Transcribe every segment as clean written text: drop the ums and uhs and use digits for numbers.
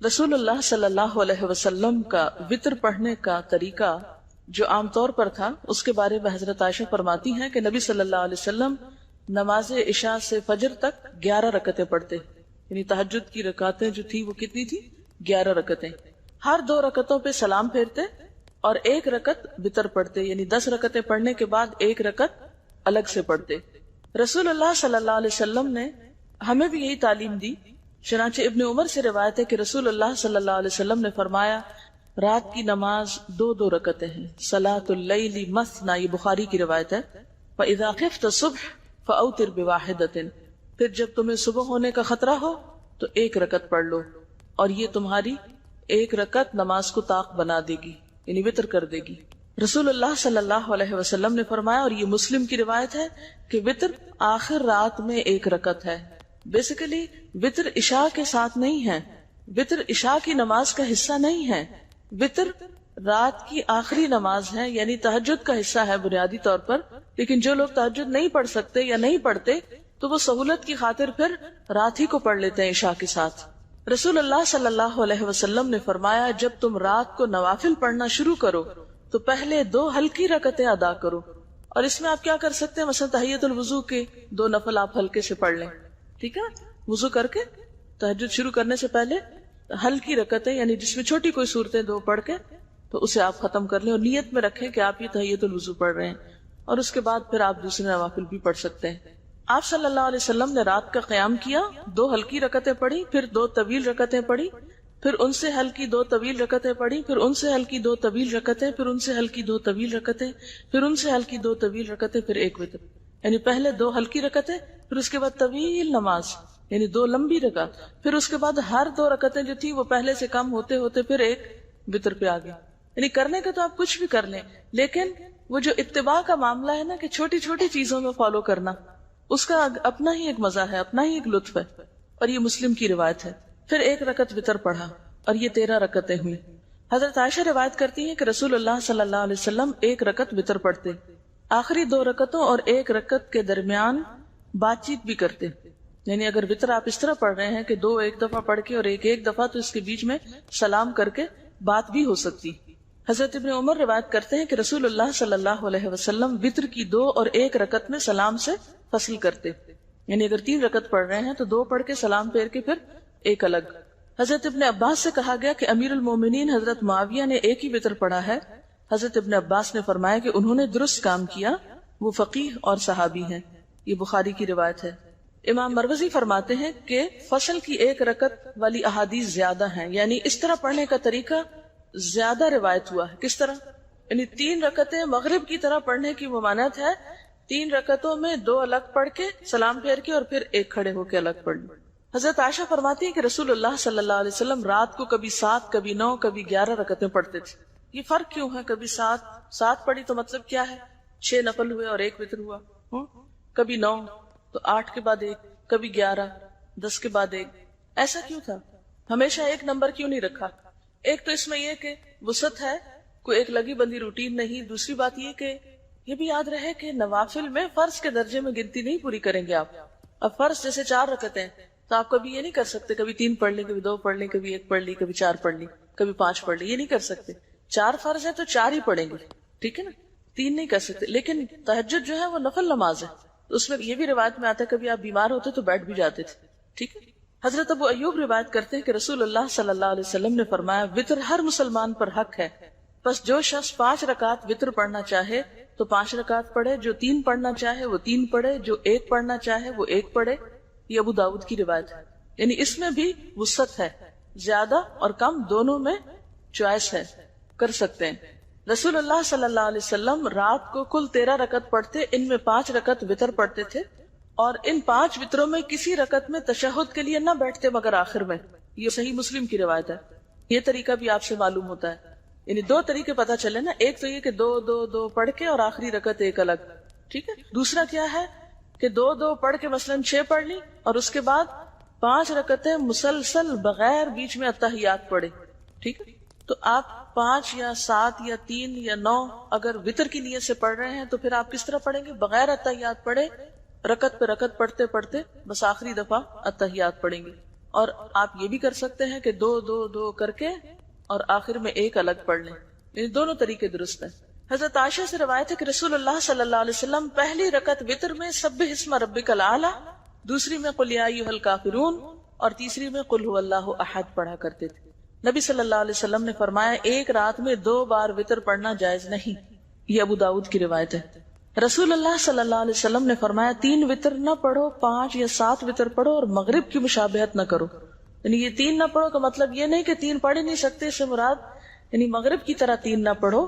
رسول اللہ صلی اللہ علیہ وسلم کا وطر پڑھنے کا طریقہ جو عام طور پر تھا اس کے بارے میں حضرت عائشہ فرماتی ہیں کہ نبی صلی اللہ علیہ وسلم نماز عشاء سے فجر تک 11 رکعتیں پڑھتے، یعنی تہجد کی رکعتیں جو تھی وہ کتنی تھی؟ 11 رکعتیں۔ ہر 2 رکعتوں پہ سلام پھیرتے اور 1 رکعت وطر پڑھتے، یعنی 10 رکعتیں پڑھنے کے بعد 1 رکعت الگ سے پڑھتے۔ رسول اللہ صلی اللہ علیہ وسلم نے ہمیں بھی یہی تعلیم دی۔ چنانچہ ابن عمر سے روایت ہے کہ رسول اللہ صلی اللہ علیہ وسلم نے فرمایا رات کی نماز 2 رکعتیں ہیں، صلاۃ اللیل مثنی، یہ بخاری کی روایت ہے۔ فاذا خفت الصبح فاوتر بواحدۃ، پھر جب تمہیں صبح ہونے کا خطرہ ہو تو 1 رکعت پڑھ لو، اور یہ تمہاری 1 رکعت نماز کو طاق بنا دے گی، یعنی وطر کر دے گی۔ رسول اللہ صلی اللہ علیہ وسلم نے فرمایا، اور یہ مسلم کی روایت ہے، کہ وطر آخر رات میں 1 رکعت ہے۔ بیسیکلی وطر عشاء کے ساتھ نہیں ہے، وطر عشاء کی نماز کا حصہ نہیں ہے، وطر رات کی آخری نماز ہے، یعنی تہجد کا حصہ ہے بنیادی طور پر۔ لیکن جو لوگ تہجد نہیں پڑھ سکتے یا نہیں پڑھتے تو وہ سہولت کی خاطر پھر رات ہی کو پڑھ لیتے ہیں عشاء کے ساتھ۔ رسول اللہ صلی اللہ علیہ وسلم نے فرمایا جب تم رات کو نوافل پڑھنا شروع کرو تو پہلے 2 ہلکی رکعتیں ادا کرو، اور اس میں آپ کیا کر سکتے ہیں، مثلا تحیۃ الوضو کے 2 نفل آپ ہلکے سے پڑھ لیں، ٹھیک ہے، وضو کر کے تہجد شروع کرنے سے پہلے ہلکی رکعتیں، یعنی جس میں چھوٹی کوئی صورتیں 2 پڑھ کے تو اسے آپ ختم کر لیں، اور نیت میں رکھیں کہ آپ یہ تحیۃ الوضو پڑھ رہے ہیں، اور اس کے بعد پھر آپ دوسرے نوافل بھی پڑھ سکتے ہیں۔ آپ صلی اللہ علیہ وسلم نے رات کا قیام کیا، 2 ہلکی رکعتیں پڑھی، پھر 2 طویل رکعتیں پڑھی، پھر ان سے ہلکی 2 طویل رکعتیں پڑھی، پھر ان سے ہلکی 2 طویل رکعتیں، پھر ان سے ہلکی 2 طویل رکعتیں، پھر ان سے ہلکی 2 طویل رکعتیں، پھر 1 وتر، یعنی پہلے 2 ہلکی رکعتیں، پھر اس کے بعد طویل نماز، یعنی 2 لمبی رکعت، پھر اس کے بعد ہر 2 رکعتیں جو تھی وہ پہلے سے کم ہوتے ہوتے پھر 1 وتر پہ آ گئی۔ یعنی کرنے کا تو آپ کچھ بھی کر لیں، لیکن وہ جو اتباع کا معاملہ ہے نا، کہ چھوٹی چھوٹی چیزوں میں فالو کرنا، اس کا اپنا ہی ایک مزہ ہے، اپنا ہی ایک لطف ہے، اور یہ مسلم کی روایت ہے۔ پھر 1 رکعت وتر پڑھا، اور یہ 13 رکعتیں ہوئی۔ حضرت عائشہ روایت کرتی ہیں کہ رسول اللہ صلی اللہ علیہ وسلم 1 رکعت وتر پڑھتے، آخری 2 رکعتوں اور 1 رکعت کے درمیان بات چیت بھی کرتے، یعنی اگر وتر آپ اس طرح پڑھ رہے ہیں کہ 2 ایک دفعہ پڑھ کے اور 1 ایک دفعہ، تو اس کے بیچ میں سلام کر کے بات بھی ہو سکتی۔ حضرت ابن عمر روایت کرتے ہیں کہ رسول اللہ صلی اللہ علیہ وسلم وتر کی 2 اور 1 رکعت میں سلام سے فصل کرتے، یعنی اگر 3 رکعت پڑھ رہے ہیں تو 2 پڑھ کے سلام پھیر کے پھر 1 الگ۔ حضرت ابن عباس سے کہا گیا کہ امیر المومنین حضرت معاویہ نے 1 ہی وتر پڑھا ہے۔ حضرت ابن عباس نے فرمایا کہ انہوں نے درست کام کیا، وہ فقیہ اور صحابی ہیں۔ یہ بخاری کی روایت ہے۔ امام مروزی فرماتے ہیں کہ فصل کی 1 رکعت والی احادیث زیادہ ہیں، یعنی اس طرح پڑھنے کا طریقہ زیادہ روایت ہوا ہے۔ کس طرح؟ یعنی 3 رکعتیں مغرب کی طرح پڑھنے کی ممانعت ہے، 3 رکعتوں میں 2 الگ پڑھ کے سلام پھیر کے اور پھر 1 کھڑے ہو کے الگ پڑھ لی۔ حضرت عائشہ فرماتی ہے کہ رسول اللہ صلی اللہ علیہ وسلم رات کو کبھی 7، کبھی 9، کبھی 11 رکعتیں پڑھتے تھے۔ یہ فرق کیوں ہے؟ کبھی 7 پڑھی تو مطلب کیا ہے؟ 6 نفل ہوئے اور 1 وتر ہوا، کبھی 9 تو 8 کے بعد 1، کبھی 11، 10 کے بعد 1۔ ایسا کیوں تھا؟ ہمیشہ 1 نمبر کیوں نہیں رکھا؟ ایک تو اس میں یہ کہ وسعت ہے، کوئی ایک لگی بندی روٹین نہیں۔ دوسری بات یہ کہ یہ بھی یاد رہے کہ نوافل میں فرض کے درجے میں گنتی نہیں پوری کریں گے آپ۔ اب فرض جیسے 4 رکعتیں تو آپ کبھی یہ نہیں کر سکتے کبھی 3 پڑھ لی، کبھی 2 پڑھ لی، کبھی 1 پڑھ لی، کبھی 4 پڑھ لی، کبھی 5 پڑھ لی، یہ نہیں کر سکتے۔ 4 فرض ہے تو 4 ہی پڑھیں گے، ٹھیک ہے نا، 3 نہیں کر سکتے۔ لیکن تہجد جو ہے وہ نفل نماز ہے، اس میں یہ بھی روایت میں آتا ہے کبھی آپ بیمار ہوتے تو بیٹھ بھی جاتے تھے، ٹھیک ہے۔ حضرت ابو ایوب روایت کرتے ہیں کہ رسول اللہ صلی اللہ علیہ وسلم نے فرمایا وتر ہر مسلمان پر حق ہے، بس جو شخص 5 رکعت وتر پڑھنا چاہے تو 5 رکعت پڑھے، جو 3 پڑھنا چاہے وہ 3 پڑھے، جو 1 پڑھنا چاہے وہ 1 پڑھے۔ یہ ابو داؤد کی روایت ہے، یعنی اس میں بھی وسعت ہے، زیادہ اور کم دونوں میں چوائس ہے، کر سکتے ہیں۔ رسول اللہ صلی اللہ علیہ وسلم رات کو کل 13 رکعت پڑھتے، ان میں 5 رکعت وتر پڑھتے تھے، اور ان 5 وتروں میں کسی رکعت میں تشہد کے لیے نہ بیٹھتے مگر آخر میں۔ یہ صحیح مسلم کی روایت ہے۔ یہ طریقہ بھی آپ سے معلوم ہوتا ہے، یعنی 2 طریقے پتہ چلے نا، ایک تو یہ کہ 2 پڑھ کے اور آخری رکعت 1 الگ، ٹھیک ہے۔ دوسرا کیا ہے کہ 2 پڑھ کے مثلاً 6 پڑھ لی، اور اس کے بعد 5 رکعتیں مسلسل بغیر بیچ میں اتحیات پڑھے، ٹھیک ہے۔ تو آپ 5 یا 7 یا 3 یا 9 اگر وتر کی نیت سے پڑھ رہے ہیں تو پھر آپ کس طرح پڑھیں گے؟ بغیر اتحیات پڑھے، رکعت پہ رکعت پڑھتے پڑھتے بس آخری دفعہ اتحیات پڑھیں گے۔ اور آپ یہ بھی کر سکتے ہیں کہ دو دو دو کر کے اور آخر میں ایک الگ پڑھ لیں، یہ دونوں طریقے درست ہیں۔ حضرت عائشہ سے روایت ہے کہ رسول اللہ صلی اللہ علیہ وسلم پہلی رکعت وتر میں سبح اسم ربک الاعلی، دوسری میں قل یا ایھا الکافرون اور تیسری میں قل ھو اللہ احد پڑھا کرتے تھے۔ نبی صلی اللہ علیہ وسلم نے فرمایا ایک رات میں 2 بار وتر پڑھنا جائز نہیں، یہ ابو داؤد کی روایت ہے۔ رسول اللہ صلی اللہ علیہ وسلم نے فرمایا 3 وتر نہ پڑھو، 5 یا 7 وتر پڑھو اور مغرب کی مشابہت نہ کرو۔ یعنی یہ 3 نہ پڑھو کا مطلب یہ نہیں کہ 3 پڑھ ہی نہیں سکتے، اس سے مراد یعنی مغرب کی طرح 3 نہ پڑھو۔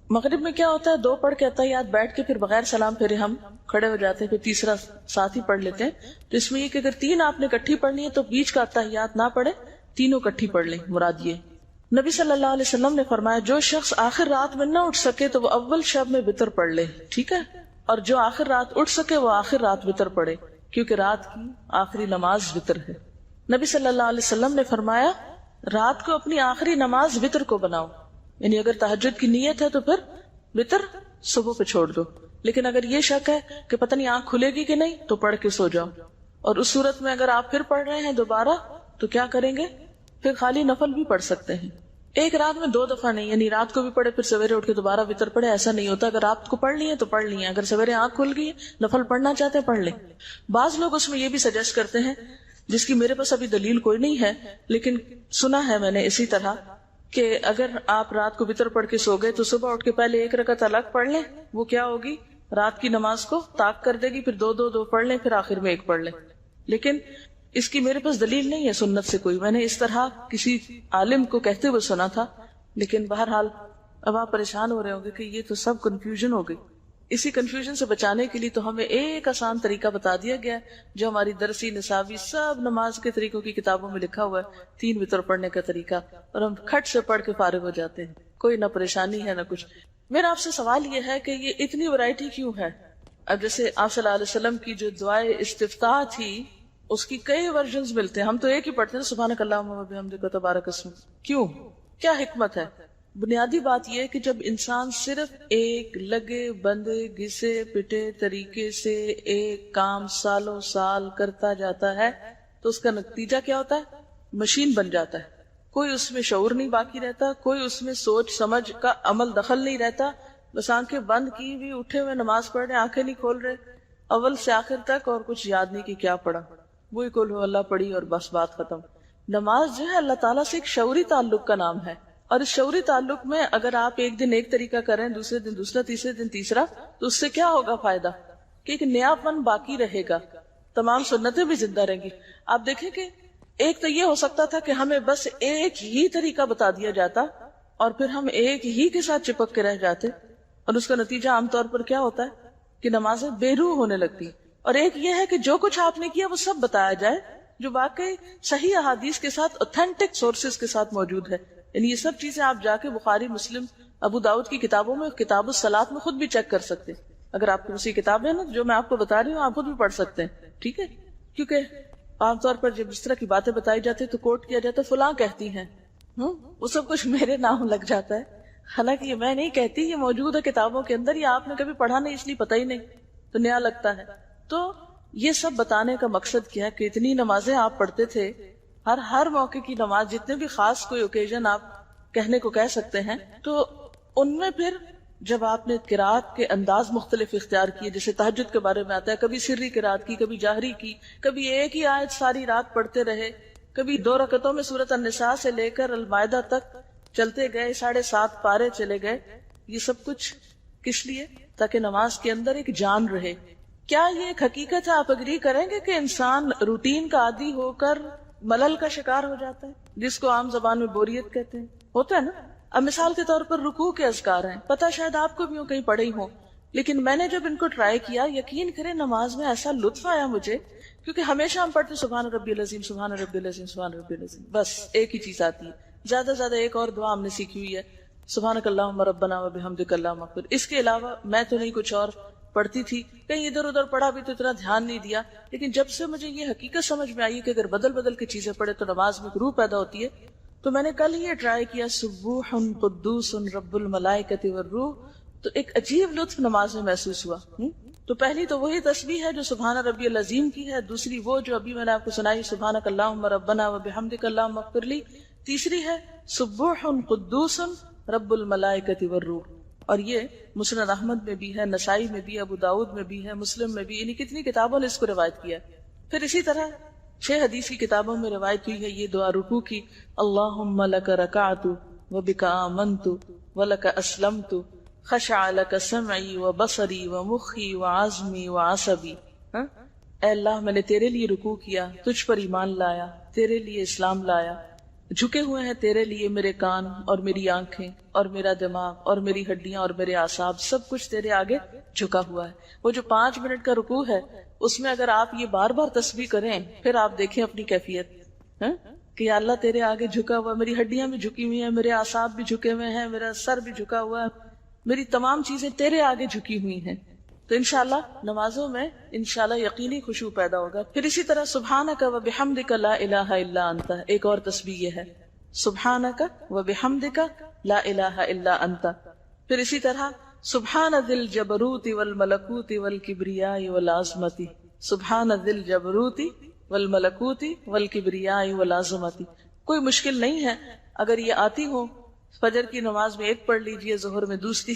مغرب میں کیا ہوتا ہے 2 پڑھ کے اتحیات بیٹھ کے پھر بغیر سلام پھیرے ہم کھڑے ہو جاتے ہیں، پھر تیسرا ساتھ ہی پڑھ لیتے ہیں۔ تو اس میں یہ کہ اگر 3 آپ نے اکٹھی پڑھنی ہے تو بیچ کا اتحیات نہ پڑھے، تینوں اکٹھی پڑھ لیں، مراد یہ۔ نبی صلی اللہ علیہ وسلم نے فرمایا جو شخص آخر رات میں نہ اٹھ سکے تو وہ اول شب میں وتر پڑھ لے، ٹھیک ہے، اور جو آخر رات اٹھ سکے وہ آخر رات وتر پڑھے، کیونکہ رات کی آخری نماز وتر ہے۔ نبی صلی اللہ علیہ وسلم نے فرمایا رات کو اپنی آخری نماز وتر کو بناؤ، یعنی اگر تہجد کی نیت ہے تو پھر وتر صبح پہ چھوڑ دو، لیکن اگر یہ شک ہے کہ پتہ نہیں آنکھ کھلے گی کہ نہیں تو پڑھ کے سو جاؤ۔ اور اس صورت میں اگر آپ پھر پڑھ رہے ہیں دوبارہ تو کیا کریں گے، پھر خالی نفل بھی پڑھ سکتے ہیں، ایک رات میں 2 دفعہ نہیں، یعنی رات کو بھی پڑھے پھر سویرے اٹھ کے دوبارہ وتر پڑھے، ایسا نہیں ہوتا۔ اگر آپ کو پڑھ لی ہے تو پڑھ لی ہے، اگر سویرے آنکھ کھل گئی نفل پڑھنا چاہتے ہیں پڑھ لیں۔ بعض لوگ اس میں یہ بھی سجیسٹ کرتے ہیں، جس کی میرے پاس ابھی دلیل کوئی نہیں ہے لیکن سنا ہے میں نے اسی طرح، کہ اگر آپ رات کو وتر پڑھ کے سو گئے تو صبح اٹھ کے پہلے 1 رکعت الگ پڑھ لیں، وہ کیا ہوگی رات کی نماز کو طاق کر دے گی، پھر 2 پڑھ لیں، پھر آخر میں 1 پڑھ لیں۔ لیکن اس کی میرے پاس دلیل نہیں ہے سنت سے کوئی، میں نے اس طرح کسی عالم کو کہتے ہوئے سنا تھا، لیکن بہرحال اب آپ پریشان ہو رہے ہوں گے کہ یہ تو سب کنفیوژن ہو گئی۔ اسی کنفیوژن سے بچانے کے لیے تو ہمیں ایک آسان طریقہ بتا دیا گیا ہے جو ہماری درسی نصابی سب نماز کے طریقوں کی کتابوں میں لکھا ہوا ہے، 3 وتر پڑھنے کا طریقہ، اور ہم کھٹ سے پڑھ کے فارغ ہو جاتے ہیں، کوئی نہ پریشانی ہے نہ کچھ۔ میرا آپ سے سوال یہ ہے کہ یہ اتنی ورائٹی کیوں ہے؟ اب جیسے آپ صلی اللہ علیہ وسلم کی جو دعائے استفتاح تھی اس کی کئی ورژنز ملتے ہیں، ہم تو ایک ہی پڑھتے ہیں سبحانک اللہم و بحمدک تبارک اسمک، کیوں، کیا حکمت ہے؟ بنیادی بات یہ ہے کہ جب انسان صرف ایک لگے بندے گھسے پٹے طریقے سے ایک کام سالوں سال کرتا جاتا ہے تو اس کا نتیجہ کیا ہوتا ہے؟ مشین بن جاتا ہے، کوئی اس میں شعور نہیں باقی رہتا، کوئی اس میں سوچ سمجھ کا عمل دخل نہیں رہتا، بس آنکھیں بند کی بھی اٹھے ہوئے نماز پڑھ رہے، آنکھیں نہیں کھول رہے اول سے آخر تک، اور کچھ یاد نہیں کہ کیا پڑھا، وہی قل ھو اللہ پڑھی اور بس بات ختم۔ نماز جو ہے اللہ تعالیٰ سے ایک شعوری تعلق کا نام ہے، اور اس شعوری تعلق میں اگر آپ ایک دن ایک طریقہ کریں، دوسرے دن دوسرا، تیسرے دن تیسرا، تو اس سے کیا ہوگا فائدہ کہ ایک نیا پن باقی رہے گا، تمام سنتیں بھی زندہ رہیں گی۔ آپ دیکھیں کہ ایک تو یہ ہو سکتا تھا کہ ہمیں بس ایک ہی طریقہ بتا دیا جاتا اور پھر ہم ایک ہی کے ساتھ چپک کے رہ جاتے، اور اس کا نتیجہ عام طور پر کیا ہوتا ہے کہ نمازیں بے روح ہونے لگتی۔ اور ایک یہ ہے کہ جو کچھ آپ نے کیا وہ سب بتایا جائے جو واقعی صحیح احادیث کے ساتھ اوتھینٹک سورسز کے ساتھ موجود ہے، یعنی یہ سب چیزیں آپ جا کے بخاری، مسلم، ابو داؤد کی کتابوں میں، کتاب الصلاۃ میں خود بھی چیک کر سکتے ہیں۔ اگر آپ کی اسی کتاب ہے نا جو میں آپ کو بتا رہی ہوں آپ خود بھی پڑھ سکتے ہیں، ٹھیک ہے، کیونکہ عام طور پر جب اس طرح کی باتیں بتائی جاتی تو کوٹ کیا جاتا ہے فلاں کہتی ہیں، وہ سب کچھ میرے نام لگ جاتا ہے، حالانکہ یہ میں نہیں کہتی، یہ موجود ہے کتابوں کے اندر، یہ آپ نے کبھی پڑھا نہیں اس لیے پتہ ہی نہیں تو نیا لگتا ہے۔ تو یہ سب بتانے کا مقصد کیا ہے کہ اتنی نمازیں آپ پڑھتے تھے، ہر موقع کی نماز، جتنے بھی خاص کوئی اوکیزن آپ کہنے کو کہہ سکتے ہیں، تو ان میں پھر جب آپ نے قرات کے انداز مختلف اختیار کیے، جیسے تہجد کے بارے میں آتا ہے، کبھی سری قرات کی، کبھی جاہری کی، کبھی ایک ہی آیت ساری رات پڑھتے رہے، کبھی 2 رکعتوں میں سورۃ النساء سے لے کر المائدہ تک چلتے گئے، 7.5 پارے چلے گئے، یہ سب کچھ کس لیے؟ تاکہ نماز کے اندر ایک جان رہے۔ کیا یہ ایک حقیقت ہے، آپ اگری کریں گے کہ انسان روٹین کا عادی ہو کر ملل کا شکار ہو جاتا ہے، جس کو عام زبان میں بوریت کہتے ہیں، ہوتا ہے نا؟ اب مثال کے طور پر رکوع کے اذکار ہیں، پتہ شاید آپ کو بھی کہیں پڑھے ہی ہوں، لیکن میں نے جب ان کو ٹرائی کیا، یقین کریں نماز میں ایسا لطف آیا مجھے، کیونکہ ہمیشہ ہم پڑھتے سبحان ربی العظیم، سبحان ربی العظیم، سبحان ربی العظیم، بس ایک ہی چیز آتی ہے، زیادہ سے زیادہ ایک اور دعا ہم نے سیکھی ہوئی ہے، سبحانک اللہم ربنا و بحمدک اللہم اغفر، اس کے علاوہ میں تو نہیں کچھ اور پڑھتی تھی، کہیں ادھر ادھر پڑھا بھی تو اتنا دھیان نہیں دیا، لیکن جب سے مجھے یہ حقیقت سمجھ میں آئی کہ اگر بدل بدل کی چیزیں پڑھے تو نماز میں روح پیدا ہوتی ہے، تو میں نے کل ہی یہ ٹرائی کیا، سبوح قدوس رب الملائکۃ والروح، تو ایک عجیب لطف نماز میں محسوس ہوا۔ تو پہلی تو وہی تسبیح ہے جو سبحان ربی العظیم کی ہے، دوسری وہ جو ابھی میں نے آپ کو سنائی سبحانک اللہم ربنا وبحمدک اللہم اغفر لی، تیسری ہے سبوح قدوس رب الملائکۃ والروح، اور یہ مسند احمد میں بھی ہے، نسائی میں بھی، ابو داؤد میں بھی ہے، مسلم میں بھی، یعنی کتنی کتابوں نے اس کو روایت کیا ہے۔ پھر اسی طرح 6 حدیث کی کتابوں میں روایت ہوئی ہے یہ دعا رکوع کی، اللہم لک رکعت وبک آمنت ولک اسلمت خشع لک سمعی وبصری ومخی وعظمی وعصبی۔ اے اللہ میں نے تیرے لیے رکوع کیا، تجھ پر ایمان لایا، تیرے لیے اسلام لایا، جھکے ہوئے ہیں تیرے لیے میرے کان اور میری آنکھیں اور میرا دماغ اور میری ہڈیاں اور میرے اعصاب، سب کچھ تیرے آگے جھکا ہوا ہے۔ وہ جو 5 منٹ کا رکوع ہے اس میں اگر آپ یہ بار بار تسبیح کریں پھر آپ دیکھیں اپنی کیفیت کہ یا اللہ تیرے آگے جھکا ہوا، میری ہڈیاں بھی جھکی ہوئی ہیں، میرے اعصاب بھی جھکے ہوئے ہیں، میرا سر بھی جھکا ہوا ہے، میری تمام چیزیں تیرے آگے جھکی ہوئی ہیں، تو انشاءاللہ نمازوں میں انشاءاللہ یقینی خشوع پیدا ہوگا۔ پھر اسی طرح سبحانک وبحمدک لا الہ الا انت، ایک اور تسبیح یہ ہے سبحانک وبحمدک لا الہ الا انت۔ پھر اسی طرح سبحان ذی الجبروت والملکوت والکبریاء والعظمت، سبحان ذی الجبروت والملکوت والکبریاء والعظمت۔ کوئی مشکل نہیں ہے، اگر یہ آتی ہو، فجر کی نماز میں 1 پڑھ لیجئے، ظہر میں 2،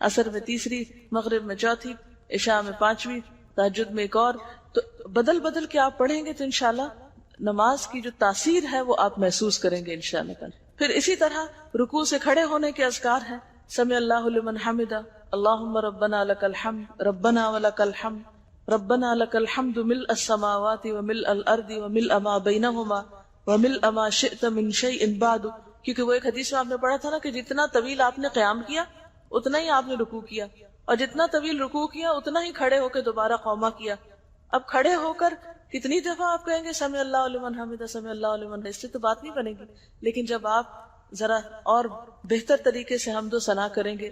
عصر میں 3، مغرب میں 4، عشاء میں 5، تہجد میں 1 اور، تو بدل بدل کے آپ پڑھیں گے تو انشاءاللہ نماز کی جو تاثیر ہے وہ آپ محسوس کریں گے انشاءاللہ۔ پھر اسی طرح رکوع سے کھڑے ہونے کے اذکار ہیں، سمع اللہ لمن حمدہ، اللہم ربنا لک الحمد ربنا ولک الحمد ربنا لک الحمد ملء السماوات وملء الارض وملء ما بینہما وملء ما شئت من شیء بعد، کیونکہ وہ ایک حدیث میں آپ نے پڑھا تھا نا کہ جتنا طویل آپ نے قیام کیا اتنا ہی آپ نے رکوع کیا، اور جتنا طویل رکوع کیا اتنا ہی کھڑے ہو کے دوبارہ قوما کیا۔ اب کھڑے ہو کر کتنی دفعہ آپ کہیں گے سمع اللہ لمن حمدہ سمع اللہ لمن حمدہ، اس سے تو بات نہیں بنے گی، لیکن جب آپ ذرا اور بہتر طریقے سے حمد و ثنا کریں گے،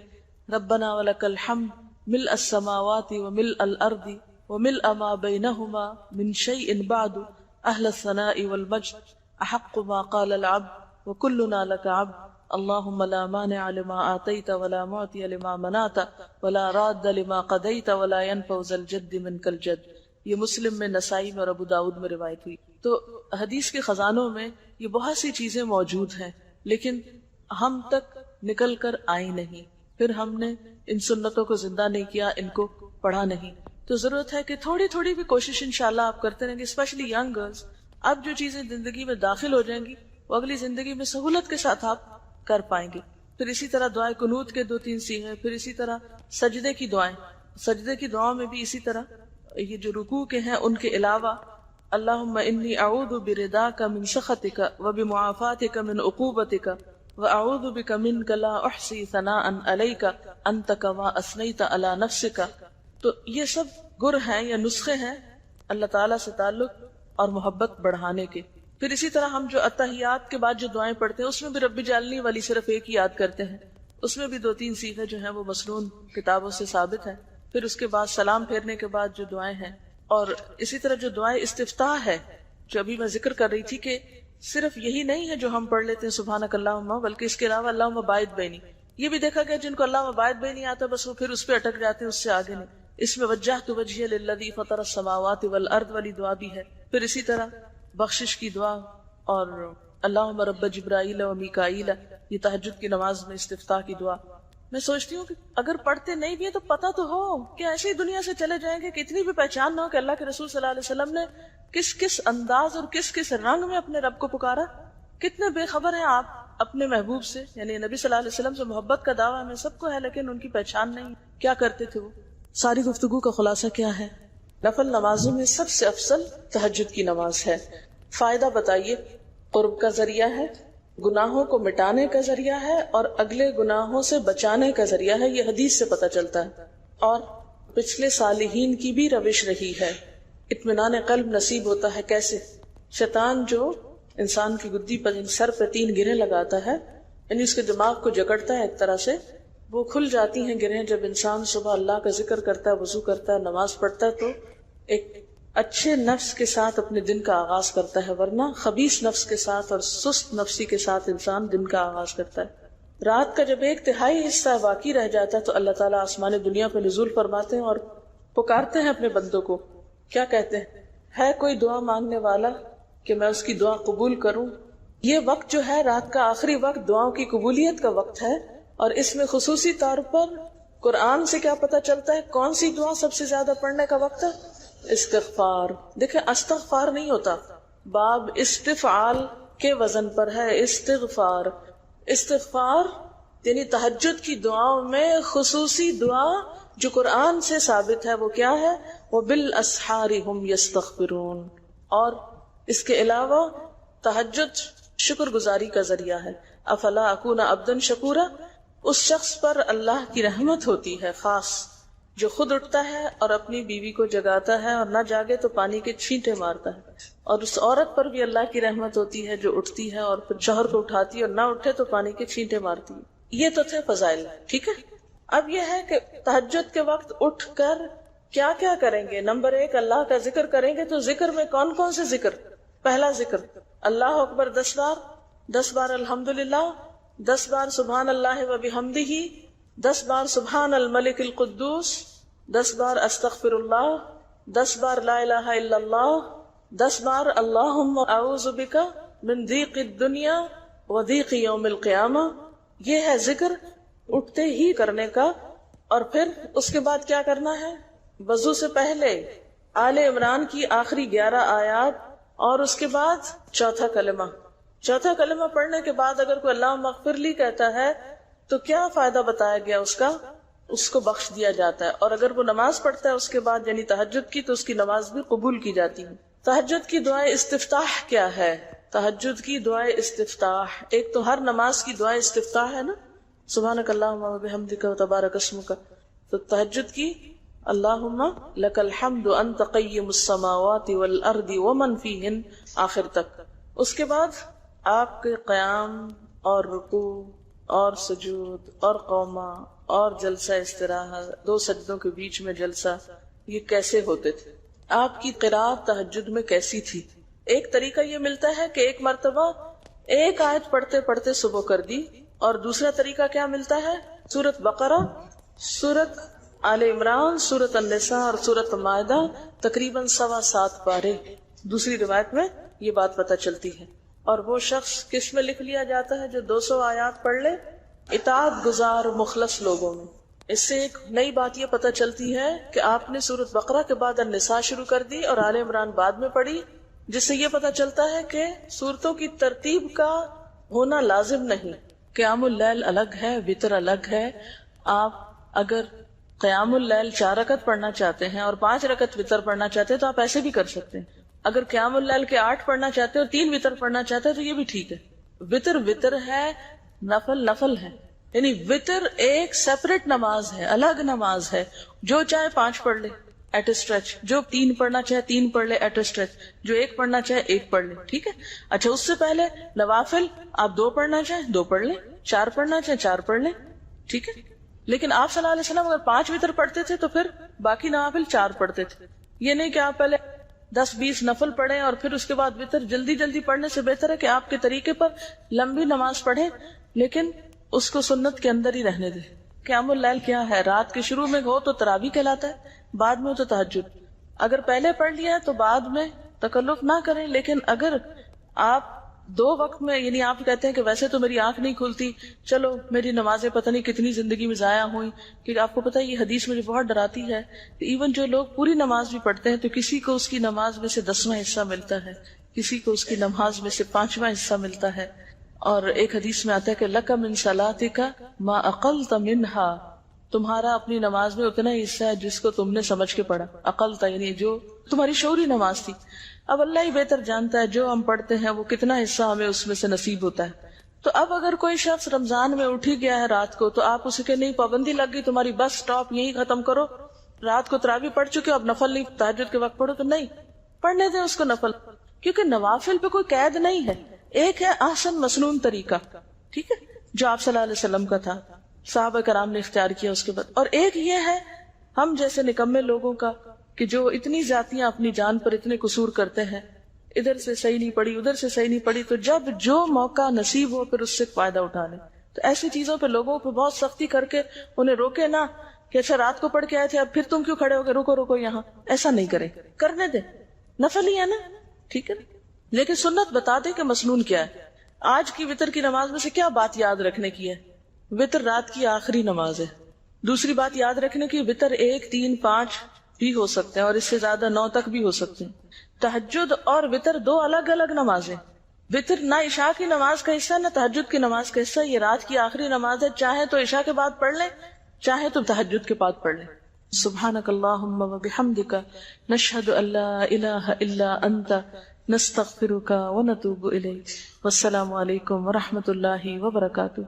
ربنا ولک الحمد ملء السماوات وملء الارض وملء ما بینہما من شیء بعد اہل الثناء والمجد احق ما قال العبد وکلنا لک عبد اللہم لا مانع لما آتیت ولا معطی لما منعت ولا راد لما قضیت ولا ينفع ذا الجد منک الجد۔ یہ مسلم میں، نسائی میں اور ابو داؤد میں روایت ہوئی۔ تو حدیث کے خزانوں میں یہ بہت سی چیزیں موجود ہیں، لیکن ہم تک نکل کر آئی نہیں، پھر ہم نے ان سنتوں کو زندہ نہیں کیا، ان کو پڑھا نہیں۔ تو ضرورت ہے کہ تھوڑی تھوڑی بھی کوشش انشاءاللہ آپ کرتے رہیں گے، اسپیشلی ینگ گرلز۔ اب جو چیزیں زندگی میں داخل ہو جائیں گی وہ اگلی زندگی میں سہولت کے ساتھ آپ کر پائیں گے۔ پھر اسی طرح دعائے قنوت کے 2-3 صیغے، پھر اسی طرح سجدے کی دعائیں، سجدے کی دعاؤں میں بھی اسی طرح یہ جو رکوع کے ہیں ان کے علاوہ اللہم انی اعوذ برضاک من سخطک وبمعافاتک من عقوبتک واعوذ بک منک لا احصی ثناء علیک انت کما اثنیت علی نفسک۔ تو یہ سب گر ہیں یا نسخے ہیں اللہ تعالیٰ سے تعلق اور محبت بڑھانے کے۔ پھر اسی طرح ہم جو اتحیات کے بعد جو دعائیں پڑھتے ہیں اس میں بھی رب جعلنی والی صرف ایک ہی یاد کرتے ہیں، اس میں بھی 2-3 صیغے جو ہیں وہ مسنون کتابوں سے ثابت ہیں۔ پھر اس کے بعد سلام پھیرنے کے بعد جو دعائیں ہیں، اور اسی طرح جو دعائیں استفتاح ہے جو ابھی میں ذکر کر رہی تھی کہ صرف یہی نہیں ہے جو ہم پڑھ لیتے ہیں سبحانک اللہم، بلکہ اس کے علاوہ اللہم باعث بینی، یہ بھی دیکھا گیا جن کو اللہم باعث بینی آتا بس وہ پھر اس پہ اٹک جاتے ہیں، اس سے آگے نہیں۔ اس میں وجہت وجہی للذی فطر السماوات والارض والی دعا بھی ہے۔ پھر اسی طرح بخشش کی دعا اور اللہم رب جبرائیل و میکائیل، یہ تہجد کی نماز میں استفتاح کی دعا۔ میں سوچتی ہوں کہ اگر پڑھتے نہیں بھی ہیں تو پتہ تو ہو کہ ایسے ہی دنیا سے چلے جائیں گے کہ اتنی بھی پہچان نہ ہو کہ اللہ کے رسول صلی اللہ علیہ وسلم نے کس کس انداز اور کس کس رنگ میں اپنے رب کو پکارا۔ کتنے بے خبر ہیں آپ اپنے محبوب سے، یعنی نبی صلی اللہ علیہ وسلم سے محبت کا دعویٰ ہمیں سب کو ہے لیکن ان کی پہچان نہیں۔ کیا کرتے تھے وہ؟ ساری گفتگو کا خلاصہ کیا ہے؟ نفل نمازوں میں سب سے افضل تہجد کی نماز ہے۔ فائدہ بتائیے؟ قرب کا ذریعہ ہے، گناہوں کو مٹانے کا ذریعہ ہے، اور اگلے گناہوں سے بچانے کا ذریعہ ہے، یہ حدیث سے پتہ چلتا ہے۔ اور پچھلے صالحین کی بھی روش رہی ہے۔ اطمینان قلب نصیب ہوتا ہے کیسے؟ شیطان جو انسان کی گدی پر سر پہ 3 گرہیں لگاتا ہے، یعنی اس کے دماغ کو جکڑتا ہے ایک طرح سے، وہ کھل جاتی ہیں گرہیں جب انسان صبح اللہ کا ذکر کرتا ہے، وضو کرتا ہے، نماز پڑھتا ہے، تو ایک اچھے نفس کے ساتھ اپنے دن کا آغاز کرتا ہے، ورنہ خبیث نفس کے ساتھ اور سست نفسی کے ساتھ انسان دن کا آغاز کرتا ہے۔ رات کا جب 1/3 حصہ باقی رہ جاتا ہے تو اللہ تعالیٰ آسمان دنیا پہ نزول فرماتے ہیں اور پکارتے ہیں اپنے بندوں کو. کیا کہتے ہیں؟ ہے کوئی دعا مانگنے والا کہ میں اس کی دعا قبول کروں. یہ وقت جو ہے رات کا آخری وقت دعاؤں کی قبولیت کا وقت ہے، اور اس میں خصوصی طور پر قرآن سے کیا پتہ چلتا ہے کون سی دعا سب سے زیادہ پڑھنے کا وقت ہے؟ استغفار. دیکھیں استغفار نہیں ہوتا، باب استفعال کے وزن پر ہے استغفار. استغفار یعنی تہجد کی دعاؤں میں خصوصی دعا جو قرآن سے ثابت ہے وہ کیا ہے؟ وَبِالْأَسْحَارِ هُمْ يَسْتَغْفِرُونَ. اور اس کے علاوہ تہجد شکر گزاری کا ذریعہ ہے. افلا اکون عبدا شکورا، اس شخص پر اللہ کی رحمت ہوتی ہے خاص جو خود اٹھتا ہے اور اپنی بیوی کو جگاتا ہے، اور نہ جاگے تو پانی کے چھینٹے مارتا ہے. اور اس عورت پر بھی اللہ کی رحمت ہوتی ہے جو اٹھتی ہے اور پھر شوہر کو اٹھاتی ہے، اور نہ اٹھے تو پانی کے چھینٹے مارتی ہے. یہ تو تھے فضائل. ٹھیک ہے، اب یہ ہے کہ تہجد کے وقت اٹھ کر کیا کیا کریں گے. نمبر 1 اللہ کا ذکر کریں گے. تو ذکر میں کون کون سے ذکر؟ پہلا ذکر اللہ اکبر 10 بار، 10 بار الحمدللہ، 10 بار سبحان اللہ و بحمدہ، 10 بار سبحان الملک القدوس، 10 بار استغفر اللہ، 10 بار لا الہ الا اللہ، 10 بار اللہم اعوذ بک من ضیق الدنیا و ضیق یوم القیامہ. یہ ہے ذکر اٹھتے ہی کرنے کا. اور پھر اس کے بعد کیا کرنا ہے؟ وضو سے پہلے آل عمران کی آخری 11 آیات، اور اس کے بعد چوتھا کلمہ. چوتھا کلمہ پڑھنے کے بعد اگر کوئی اللہ مغفر لی کہتا ہے تو کیا فائدہ بتایا گیا اس کا؟ اس کو بخش دیا جاتا ہے. اور اگر وہ نماز پڑھتا ہے اس کے بعد یعنی تہجد کی، تو اس کی نماز بھی قبول کی جاتی ہے. تہجد کی دعائے استفتاح کیا ہے؟ تہجد کی دعائے استفتاح، ایک تو ہر نماز کی دعائے استفتاح ہے نا، سبحانک اللہم و بحمدک و تبارک اسمک. تو تہجد کی اللہم لک الحمد انت قیم السماوات والارض ومن فیہن آخر تک. اس کے بعد آپ کے قیام اور رکوع اور سجود اور قوما اور جلسہ استراحت، 2 سجدوں کے بیچ میں جلسہ، یہ کیسے ہوتے تھے؟ آپ کی قرات تہجد میں کیسی تھی؟ ایک طریقہ یہ ملتا ہے کہ ایک مرتبہ ایک آیت پڑھتے پڑھتے صبح کر دی، اور دوسرا طریقہ کیا ملتا ہے؟ سورۃ بقرہ، سورۃ آل عمران، سورۃ النساء اور سورۃ مائدہ تقریباً 7.25 پارے. دوسری روایت میں یہ بات پتہ چلتی ہے. اور وہ شخص کس میں لکھ لیا جاتا ہے جو 200 آیات پڑھ لے؟ اطاعت گزار مخلص لوگوں میں. اس سے ایک نئی بات یہ پتہ چلتی ہے کہ آپ نے سورۃ بقرہ کے بعد النساء شروع کر دی اور آل عمران بعد میں پڑھی، جس سے یہ پتہ چلتا ہے کہ سورتوں کی ترتیب کا ہونا لازم نہیں. قیام اللیل الگ ہے، وتر الگ ہے. آپ اگر قیام اللیل 4 رکعت پڑھنا چاہتے ہیں اور 5 رکعت وتر پڑھنا چاہتے ہیں تو آپ ایسے بھی کر سکتے ہیں. اگر قیام اللیل کے 8 پڑھنا چاہتے ہیں اور 3 وتر پڑھنا چاہتے ہیں تو یہ بھی ٹھیک ہے. وتر ہے، نفل ہے. یعنی وتر ایک سیپریٹ نماز ہے، الگ نماز ہے. جو چاہے 5 پڑھ لے ایٹ اسٹریچ، جو 3 پڑھنا چاہے 3 پڑھ لے ایٹ اسٹریچ، جو 1 پڑھنا چاہے 1 پڑھ لے. ٹھیک ہے. اچھا، اس سے پہلے نوافل آپ 2 پڑھنا چاہیں 2 پڑھ لیں، 4 پڑھنا چاہیں 4 پڑھ لیں. ٹھیک ہے. لیکن آپ صلی اللہ علیہ وسلم اگر 5 وتر پڑھتے تھے تو پھر باقی نوافل 4 پڑھتے تھے. یہ نہیں کہ آپ پہلے 10-20 نفل پڑھیں اور پھر اس کے بعد وتر. جلدی جلدی پڑھنے سے بہتر ہے کہ آپ کے طریقے پر لمبی نماز پڑھیں، لیکن اس کو سنت کے اندر ہی رہنے دیں. قیام اللیل کیا ہے؟ رات کے شروع میں ہو تو تراویح کہلاتا ہے، بعد میں ہو تو تہجد. اگر پہلے پڑھ لیا ہے تو بعد میں تکلف نہ کریں. لیکن اگر آپ 2 وقت میں، یعنی آپ کہتے ہیں کہ ویسے تو میری آنکھ نہیں کھلتی، چلو میری نمازیں پتہ نہیں کتنی زندگی میں ضائع ہوئی، کیونکہ آپ کو پتہ ہے یہ حدیث مجھے بہت ڈراتی ہے کہ ایون جو لوگ پوری نماز بھی پڑھتے ہیں تو کسی کو اس کی نماز میں سے 10واں حصہ ملتا ہے، کسی کو اس کی نماز میں سے 5واں حصہ ملتا ہے. اور ایک حدیث میں آتا ہے کہ لک من صلاتک ما اقلت منہا، تمہارا اپنی نماز میں اتنا ہی حصہ ہے جس کو تم نے سمجھ کے پڑھا. اقلتا یعنی جو تمہاری شعوری نماز تھی. اب اللہ ہی بہتر جانتا ہے جو ہم پڑھتے ہیں وہ کتنا حصہ ہمیں اس میں سے نصیب ہوتا ہے. تو اب اگر کوئی شخص رمضان میں اٹھ ہی گیا ہے رات کو، تو آپ اسے کہ نہیں پابندی لگ گئی تمہاری، بس سٹاپ یہی ختم کرو، رات کو تراویح پڑھ چکے اب نفل نہیں، تہجد کے وقت پڑھو. تو نہیں، پڑھنے دیں اس کو نفل، کیونکہ نوافل پہ کوئی قید نہیں ہے. ایک ہے احسن مسنون طریقہ، ٹھیک ہے، جو آپ صلی اللہ علیہ وسلم کا تھا، صحابہ کرام نے اختیار کیا اس کے بعد. اور ایک یہ ہے ہم جیسے نکمے لوگوں کا کہ جو اتنی زیادتیاں اپنی جان پر اتنے قصور کرتے ہیں، ادھر سے صحیح نہیں پڑی ادھر سے صحیح نہیں پڑی، تو جب جو موقع نصیب ہو پھر اس سے فائدہ اٹھا لیں. تو ایسی چیزوں پہ لوگوں پہ بہت سختی کر کے انہیں روکے نہ کہ اچھا رات کو پڑھ کے آئے تھے اب پھر تم کیوں کھڑے ہو گئے، رکو رکو یہاں، ایسا نہیں کریں، کرنے دیں، نفل ہی ہے نا، ٹھیک ہے نا، لیکن سنت بتا دے کہ مسنون کیا ہے۔ آج کی وتر کی نماز میں سے کیا بات یاد رکھنے کی ہے؟ وتر رات کی آخری نماز ہے۔ دوسری بات یاد رکھنے کی، وتر 1، 3، 5 بھی ہو سکتے ہیں اور اس سے زیادہ 9 تک بھی ہو سکتے ہیں۔ تہجد اور وتر 2 الگ الگ نمازیں۔ وتر نہ عشاء کی نماز کا حصہ نہ تہجد کی نماز کا حصہ، یہ رات کی آخری نماز ہے، چاہے تو عشاء کے بعد پڑھ لیں، چاہے تو تہجد کے بعد پڑھ لیں۔ سبحانک اللہم وبحمدک، نشہد ان لا الہ الا انت، نستغفرک ونتوب الیک۔ والسلام علیکم ورحمۃ اللہ وبرکاتہ۔